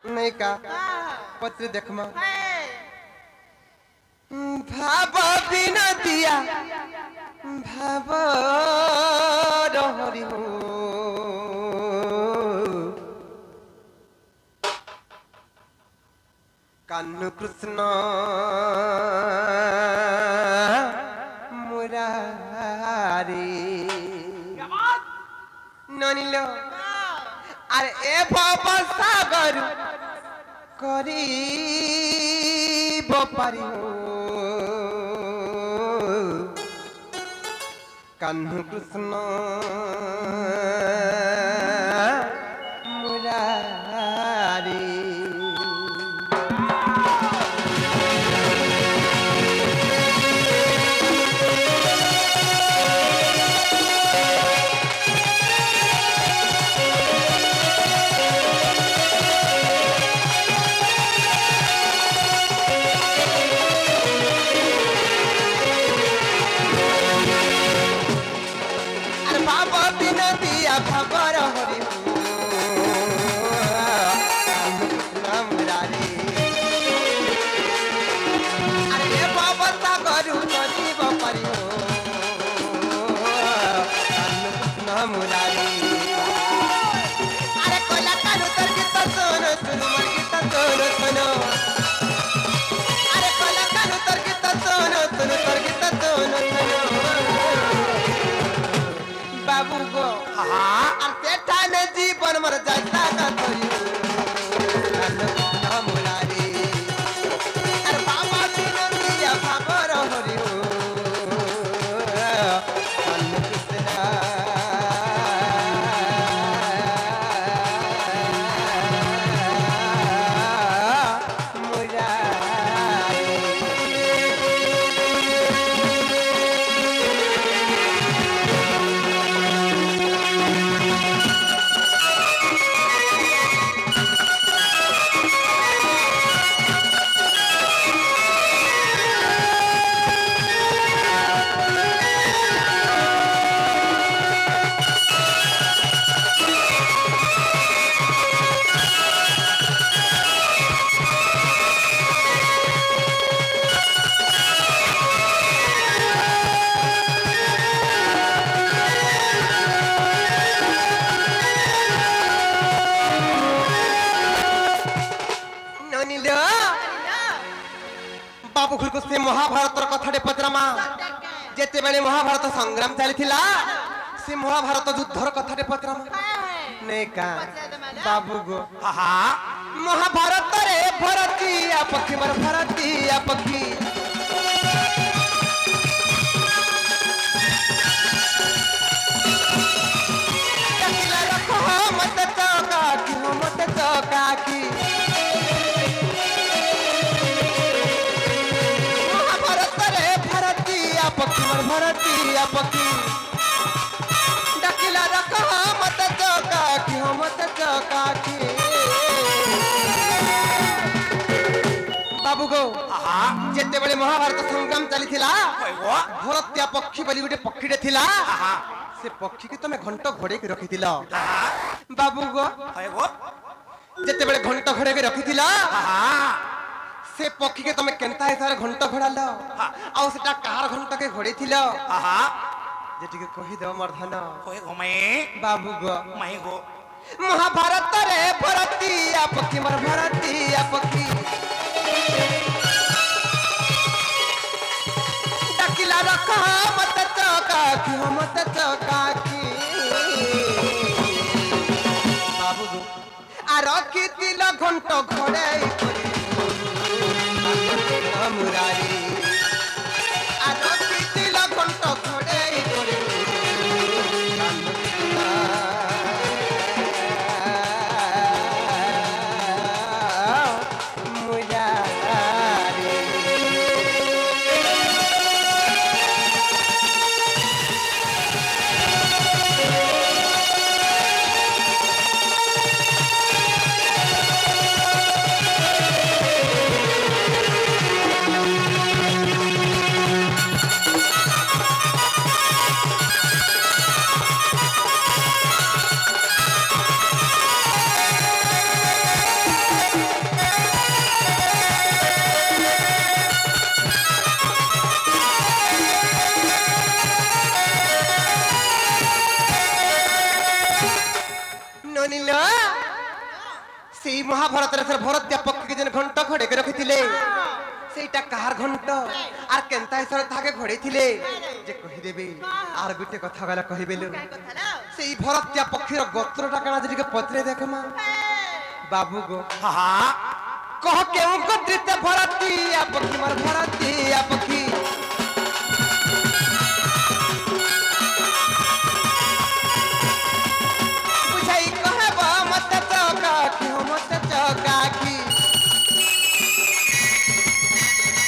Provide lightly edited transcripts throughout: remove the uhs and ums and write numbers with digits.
नहीं का पत्र देखमा भाव बिना दिया भाव रहरी हो कान्नु कृष्ण मुरारी ननिलो अरे ए भव सागर करी पारी हो कान्नु कृष्ण मुरारी खबर हरि मुरारी अरे बाबा सागर करीब पारी हो मुरारी अरे कोला कानू तर गीत सुनो सुनो मर गीत सुनो सुनो अरे कोला कानू तर गीत सुनो सुनो तर गीत सुनो सुनो बाबू गो जीवन मर जाता का मुरारी अरे बाबा दिया भावर हरि हो बाबू खुल को से महाभारत कथाटे पचरामा जेते बेले महाभारत संग्राम चलीथिला से महाभारत युद्धर कथाटे पचरामा नहीं का बाबू गो महाभारत रे भरती पक्षी मर भरती पक्षी मत चौका की पक्षी मर भरती पक्षी डकिला रख मत चौका की हो मत चौका की बाबू गो जेते बेले महाभारत संग्राम चलीथिला भरतिया पक्षी बोली गोटे पक्षीटे थिला से पक्षी की तमे घंट घोड़े के रखिथिला बाबू गो जेते बेले घंट घोड़े के रखिथिला से पक्षी के तमे केनता हिसाब घंट घोड़ाल आ सेटा कहार घंट के घोड़े थिल जेटी के कहि दो मर्धन कोई घुमे बाबू गो मही गो महाभारत रे भरती पक्षी मर भरती पक्षी डकिला रख मत चौका की मत चौका की बाबू गो आ रखी तिल घंट घोड़े मुरारी तिल घंट घोड़े সেই মহাভারতের সে ভরতিয়া পক্ষী যেন ঘণ্ট ঘড়েকে রখিলে সেইটা কাহার ঘণ্ট আর কেনতা হিসাবে তাকে ঘড়েইলে যে কহিদেবে আর গোটে কথা গলা কহিবেলু সেই ভরতিয়া পক্ষীর গোত্রটা কানা যদি পত্রে দেখো মা বাবু গো কহ কেউ গোত্রিতে ভরতিয়া পক্ষী মোর ভরতিয়া পক্ষী বুঝাই কহব মতে চকা কি মতে চকা কি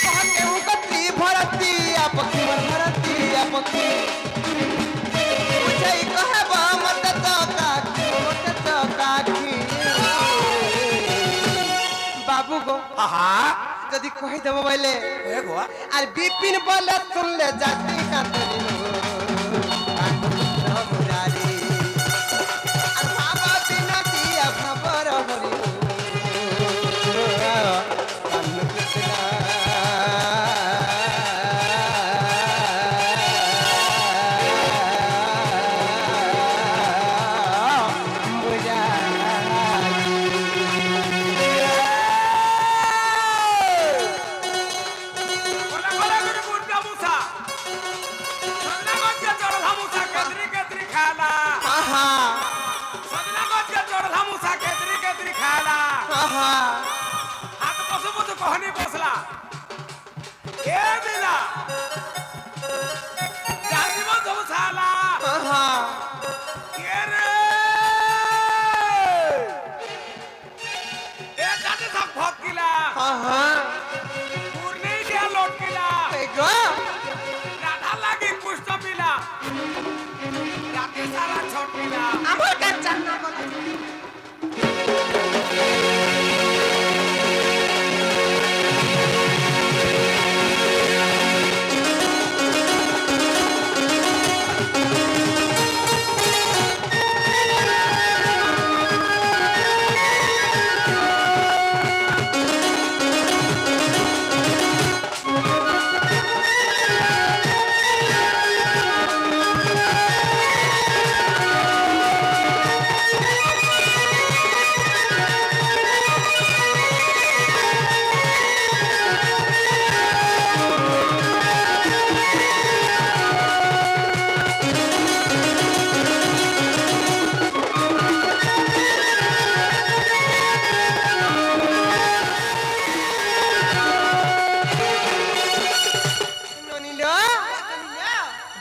কহ কেউ গোত্রী ভরতিয়া পক্ষী মোর ভরতিয়া পক্ষী বুঝাই কহব মতে চকা কি মতে চকা কি বাবু গো যদি কহি দেব বলে আর বিপিন বলে শুনলে জাতি কাতরি মুরারি আর বাবা বিনা দিয়া ভাবর হরি কানু কৃষ্ণ আমার কাছে না বলে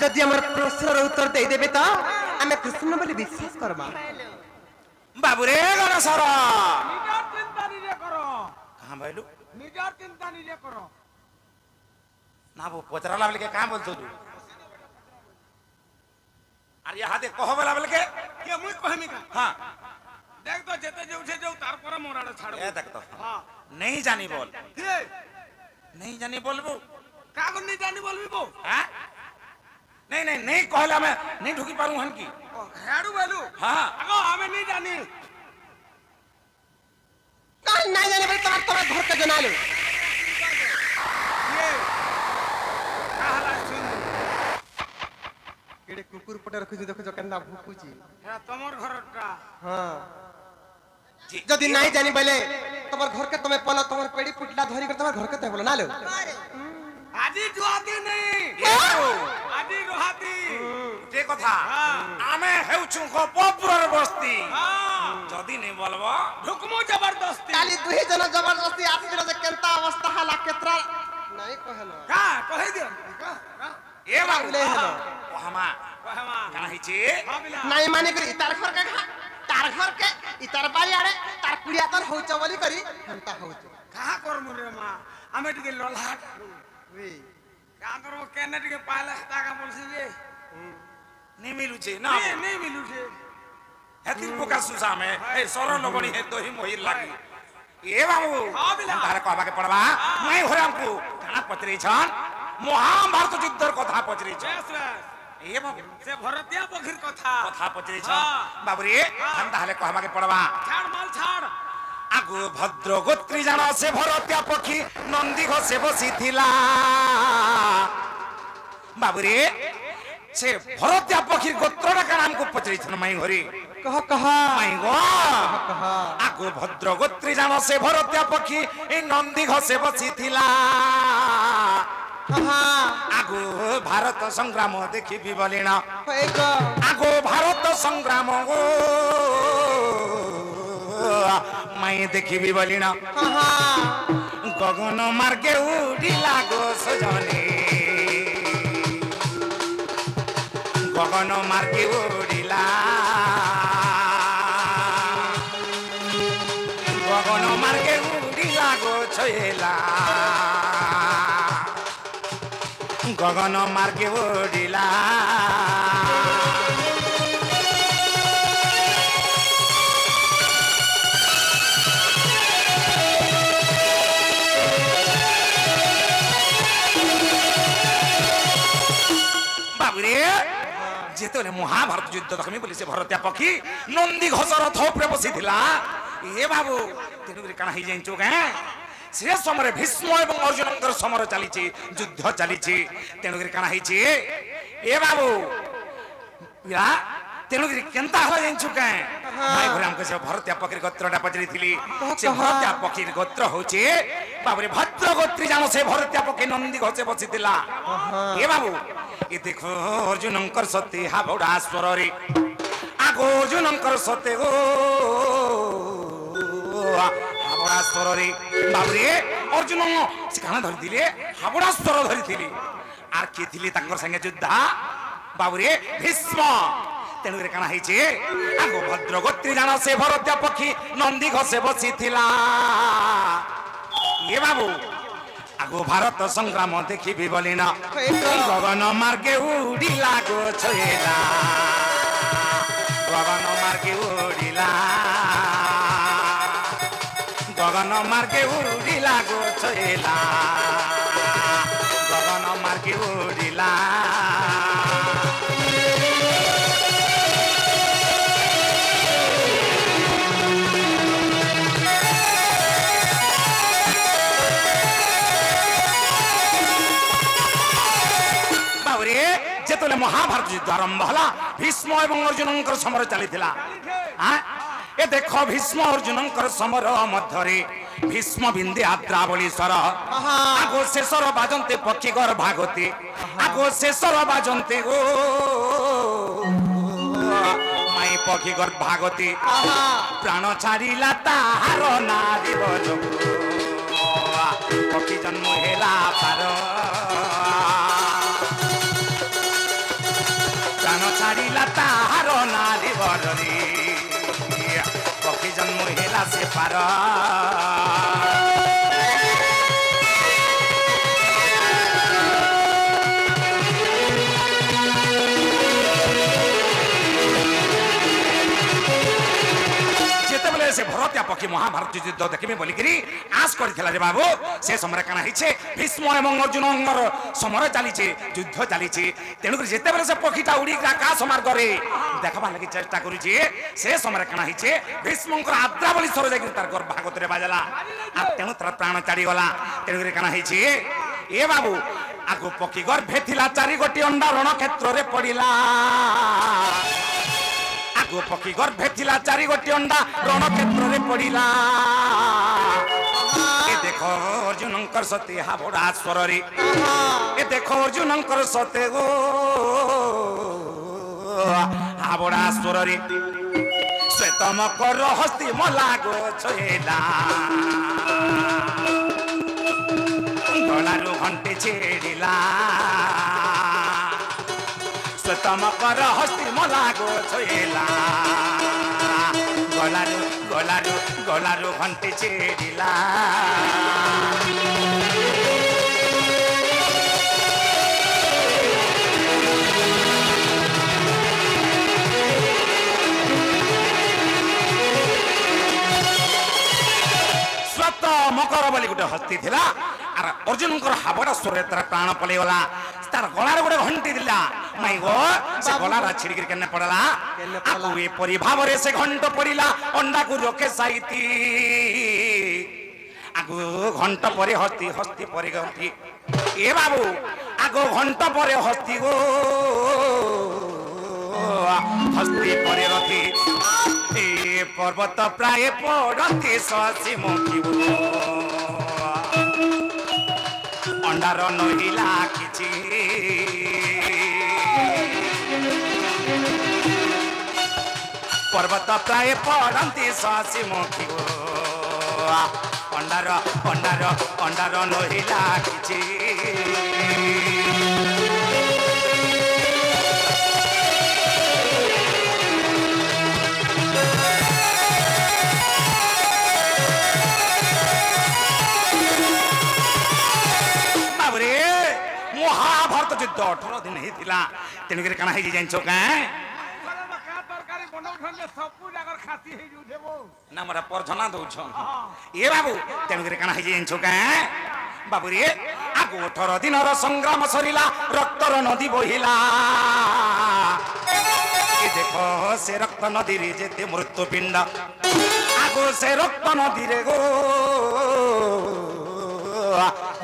যদি আমার প্রশ্নের উত্তর দেই দেবে তো আমি কৃষ্ণ বলে বিশ্বাস করবা বাবুরে গণসর নিজের চিন্তা নিজে করো কাম ভাইলু নিজের চিন্তা নিজে করো না বো পচরালা বলে কাম বলতো তু আর ইয়া হাতে কহ বলা বলে কে মুই কহমি কা হ্যাঁ দেখ তো যেতে যাউছে যাও তারপরে মোরাড়ে ছাড়ব এ দেখ তো হ্যাঁ नहीं जानी बोल কে नहीं जानी बोलबो কাগজ নি জানি বলবি বউ हां नहीं नहीं नहीं कहला मैं नहीं ढुकी पारूं हन की হেড়ু বেলু हां আগো আমি নি জানি কাল না জানে বলে তোমার তোমার ঘর কে জানালো ये কাহলা শুন কেডে কুকুর পটে রাখুছি দেখো যে কেননা ভুকুছি হ্যাঁ তোমার ঘরটা হ্যাঁ যদি নাই জানি বলে তোমার ঘর কে তুমি পলা তোমার পেড়ি পুটলা ধরি করে তোমার ঘর কে বলো না লো আজি জুয়াতি নেই আজি রহাতি যে কথা আমি হেউছু গোপপুরর বস্তি হ্যাঁ যদি নেই বলবো ঢুকমু জবরদস্তি কালি দুই জন জবরদস্তি আসছিল যে কেনতা অবস্থা হালা কেত্রা নাই কহলো কা কই দিও কা এ বাবু লে হলো ও হামা কহমা কানা হিছে ভাবিলা নাই মানে করি তার ঘর কে তার ঘর কে ইতার বাড়ি আড়ে তার কুড়িয়া তোর হউচ বলি করি হেনতা হউচ কাহা করমু রে মা আমি টিকে ললহাট ওই কা করব কেনে টিকে পাইলা টাকা বলছি রে नहीं मिलुचे ना নেই মিলুছে হেতি পোকা সুসামে এই সরল লগনি হে দহি মহির লাগি এ বাবু হ্যাঁ বিলা। তারে কবাকে পড়বা নাই হরে আমকু কানা পত্রে ছন মহাভারত যুদ্ধর কথা পচরি ছন বেশ বেশ এ বাবু সে ভরতিয়া পক্ষীর কথা কথা পচরি ছন হ্যাঁ। বাবু রে हम তাহলে কবাকে পড়বা ছাড় মাল ছাড় আগু ভদ্র গোত্রী জানো সে ভরতিয়া পক্ষী নন্দী ঘোষে বসিছিলা বাবু রে সে ভরতিয়া পক্ষীর গোত্রটা কান আমকু পচরি ছন মাই ঘরে कह कह माई गो कह आगो भद्रगोत्री जान से भरत्या पक्षी ए नंदी घसे बसिथिला आगो भारत संग्राम देखिबि बलिना एक आगो भारत संग्राम गो माई देखिबि बलिना गगन मार्गे उड़िला गो सजनी गगन मार्गे उड़िला गगन मार्गे उड़िला गो छयला गगन मार्गे उड़िला बाबुरे जेतले महाभारत युद्ध देखमी बोली से भरत्या पक्षी नंदी घोषर थोपरे बसिथिला ए बाबू तेनुगरी काना ही जाइचो के से समय भीष्म एवं अर्जुनकर समर चलीची युद्ध चलीची तेनुगरी काना हिची ए बाबू पिला तेनुगरी केनता होला जाइचो के भाई घरे हमके से भरत्या पक्षी गोत्रटा पचरीथिली से भरत्या पक्षी गोत्र होची बाबूरे भद्रगोत्री जानो से भरत्या पक्षी नंदी घोषे बसिथिला ए बाबू ए देखो अर्जुनकर सती हाबड़ा स्वर रे आगो अर्जुनकर सते गो हाबड़ा स्वर रे बाबरे अर्जुन से काना धरि दिले हाबड़ा स्वर धरि थिली आर के थिली तांकर संगे युद्धा बाबरे भीष्म तेनु रे काना हिचे आगो भद्रगोत्री जाना से भरत्या पक्षी नंदी घसे बसिथिला ये बाबू आगो भारत संग्राम देखिबि बलिना गगन मार्गे उड़िला गो छयला गगन मार्गे उड़िला गगन मार्गे उड़िला गो छयला गगन मार्गे उड़िला जेतले महाभारत युद्ध आरंभ हला भीष्म एवं अर्जुनकर समर चलीथिला ए देखो भीष्म अर्जुनकर समर मध्यरे भीष्म बिंदे आद्रावली सर आगो शेषर बाजन्ते पक्षीगर भागते आगो शेषर बाजन्ते गो माई पक्षीगर भागते प्राण छाड़िला ताहार नारी बजो पक्षी जन्म हेला पार प्राण छाड़िला ताहार नारी बररी पक्षी जन्म हेला से पार से भरत्या पक्षी महाभारत युद्ध देखिबे बोलिकरी आस करथिला रे बाबू से समय काना हिचे भीष्म एवं अर्जुनकर समर चलीचे युद्ध चलीचे तेणुकर जेते बेले से पक्षीटा उड़ी आकाश मार्ग रे देखबा लागि चेष्टा करूची से समय काना हिचे भीष्मकर आद्रावली सर जाय तार घर भागत रे बाजला आ तेणु तर प्राण चाड़ी गला तेणुकर काना हिचे ए बाबू आगो पक्षी गर्भे थिला चारि गोटी अंडा रण क्षेत्र रे पड़िला आगो पक्षी गर्भे थिला चारि गोटी अंडा रण क्षेत्र रे पड़िला ए देखो अर्जुनकर सती हाबड़ा स्वर रे ए देखो अर्जुनकर सते गो हाबड़ा स्वर रे श्वेतमकर हस्ती मला गो छेला गलारू घंटे छेड़िला श्वेतमकर हस्ती मला गो छेला गलारू गलारू गलारू घंटे छेड़िला मकर बोली गोटे हस्ती थिला आर अर्जुनकर हाबड़ा स्वर तार प्राण पलेगला तार गलार गोटे घंटी दिला माई गो से गलार छिड़की केने पड़ला आकु ए परि भावरे से घंट पड़िला अंडा को रखे साइती आगु घंट परे हस्ती हस्ती परे घंटी ए बाबू आगो घंट परे हस्ती गो হস্তি পরে রথে এ পর্বত প্রায় পড়তে শশী মুখিব অন্ডার নহিলা কিছু পর্বত প্রায় পড়তে শশী মুখিব অন্ডার অন্ডার অন্ডার নহিলা কিছু মহাভারত যুদ্ধ 18 দিন হয়েছিল তেণুকরি কাଣା হয়ে জানিছ কাঁ তরকারি বনাউছন্তে সবু জাগর খাসি হই যাউথেব না মোরা পরঝনা দউছ এ বাবু তেণুকরি কাଣା হয়ে জানিছ কাঁ বাবু রে আগু 18 দিনর সংগ্রাম সরিলা রক্তর নদী বহিলা এ দেখো সে রক্ত নদীরে যেতে মৃত্যুপিণ্ড আগু সে রক্ত নদীরে গো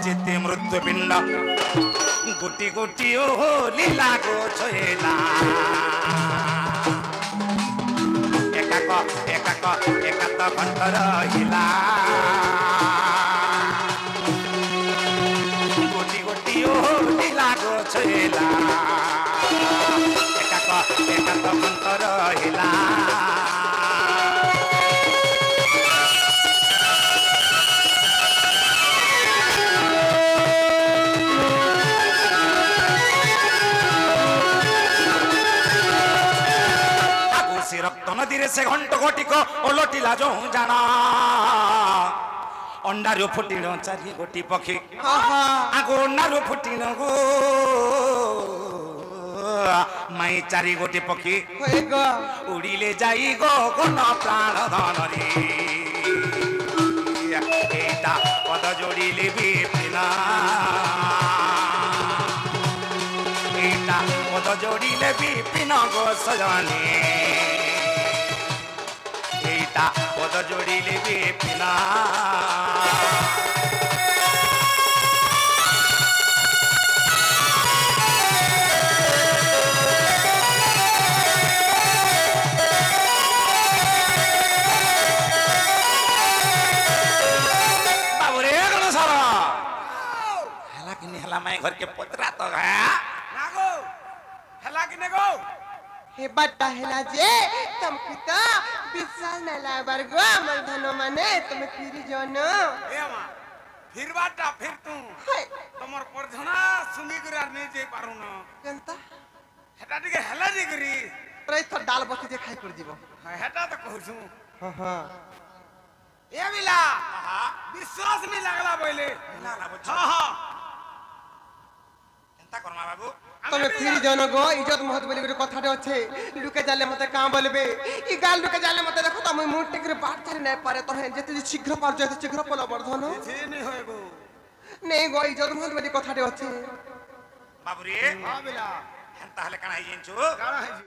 যেতে মৃত্যুপিণ্ড গুটি গুটি ও লীলা গো ছয়লা একাক একাক একাত ঘণ্ট রহিলা গুটি গুটি ও লীলা গো ছয়লা একাক একাত ঘণ্ট রহিলা রক্ত নদীরে সে ঘণ্ট ঘটিক ওলটিলা যৌ জানা অন্ডারু ফুটিল চারি গোটি পক্ষী আগো অন্ডারু ফুটিল গো মাই চারি গোটি পক্ষী উড়িলে যাই গো গণ প্রাণ ধনরে এইটা পদ যোড়িলে বিপিনা এইটা পদ যোড়িলে বিপিন গো সজনে এইটা পদ যোড়িলে বিপিনা বাবুরে গণেশ্বর হেলা কিনি হেলা মাই ঘরকে পতরা তো গায়া নাগো হেলা কিনে গো হে বাটা হেলা যে তুমি তো বিশ্বাস না লাবার গো আমার ধন মানে তুমি ফিরি জন এ মা ফিরবাটা ফির তু তোমার পরঝনা সুঙ্গি করে আর নেই যাই পারু না কেনতা হেটা টিকে হেলা জি করি প্রায় তো ডাল বসি দিয়ে খাই করে দিব হেটা তো কହୁছু হ্যাঁ হ্যাঁ এ বিলা বিশ্বাস নি লাগলা বইলে না না বুঝছ হ্যাঁ হ্যাঁ চিন্তা করমা বাবু তুমি ফিরি জন গো ইজ্জত মহৎ বলি গোটে কথাটা আছে লুকে জালে মতে কাঁ বলবে ই গাল লুকে জালে মতে দেখো তুমি মুটে করে বাট ছাড়ি নাই পারে তো যেতে শীঘ্র পার যেতে শীঘ্র পল বর্ধন সে নি হয় গো নেই গো ইজ্জত মহৎ বলি কথাটা আছে বাবুরে হ্যাঁ বিলা হেন্তা হলে কানা হই জানিଛୁ কারা হইছি